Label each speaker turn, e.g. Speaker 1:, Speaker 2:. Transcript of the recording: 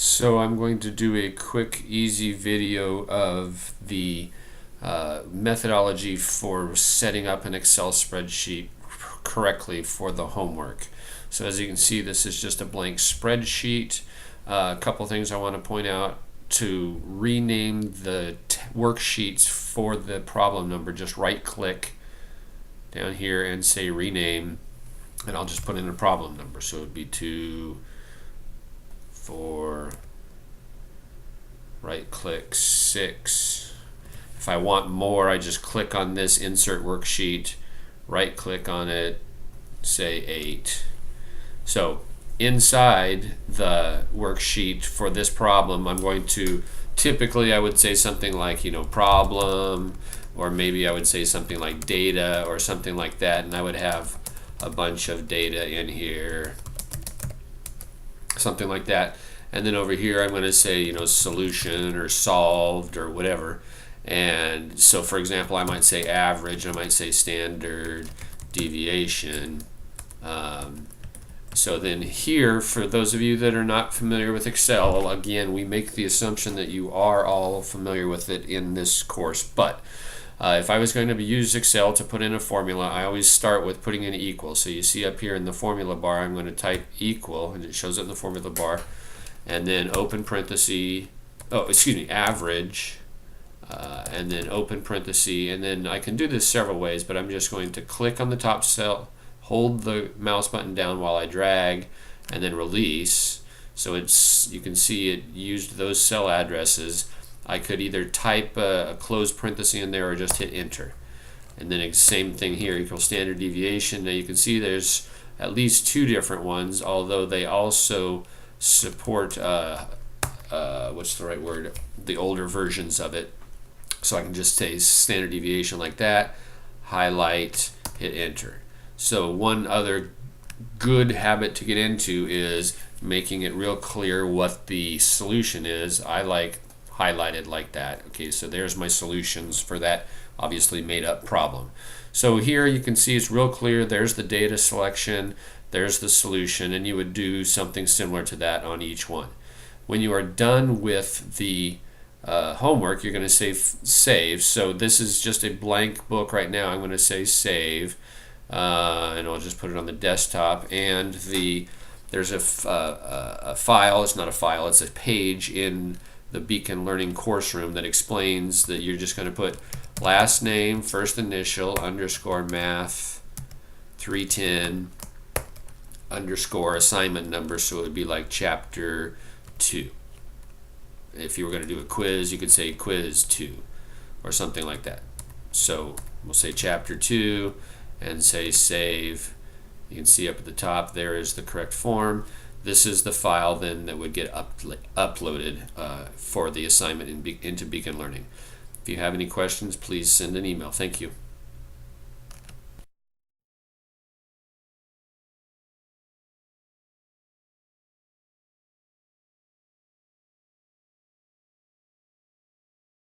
Speaker 1: So I'm going to do a quick, easy video of the methodology for setting up an Excel spreadsheet correctly for the homework. So as you can see, this is just a blank spreadsheet. A couple things I want to point out: to rename the worksheets for the problem number, just right click down here and say rename, and I'll just put in a problem number. So it would be 2, 4, right click 6. If I want more, I just click on this insert worksheet, right click on it, say 8. So inside the worksheet for this problem, I'm going to typically, I would say something like, problem, or maybe I would say something like data or something like that, and I would have a bunch of data in here, something like that. And then over here I'm going to say solution or solved or whatever. And so for example, I might say average, I might say standard deviation. So then here, for those of you that are not familiar with Excel, again, we make the assumption that you are all familiar with it in this course, but if I was going to use Excel to put in a formula, I always start with putting in equal. So you see up here in the formula bar, I'm going to type equal, and it shows up in the formula bar, and then open parenthesis, average, and then open parenthesis, and then I can do this several ways, but I'm just going to click on the top cell, hold the mouse button down while I drag, and then release. So you can see it used those cell addresses. I could either type a closed parenthesis in there or just hit enter. And then same thing here, equal standard deviation. Now you can see there's at least 2 different ones, although they also support what's the right word, the older versions of it. So I can just say standard deviation like that, highlight, hit enter. So one other good habit to get into is making it real clear what the solution is. I like highlighted like that. Okay, so there's my solutions for that obviously made up problem. So here you can see it's real clear. There's the data selection, there's the solution, and you would do something similar to that on each one. When you are done with the homework, you're going to say save. So this is just a blank book right now. I'm going to say save, and I'll just put it on the desktop. And there's a file. It's not a file, it's a page in the Beacon Learning course room that explains that you're just going to put last name, first initial, underscore math 310 underscore assignment number. So it would be like chapter 2. If you were going to do a quiz, you could say quiz 2 or something like that. So we'll say chapter 2 and say save. You can see up at the top there is the correct form. This is the file then that would get uploaded for the assignment into Beacon Learning. If you have any questions, please send an email. Thank you.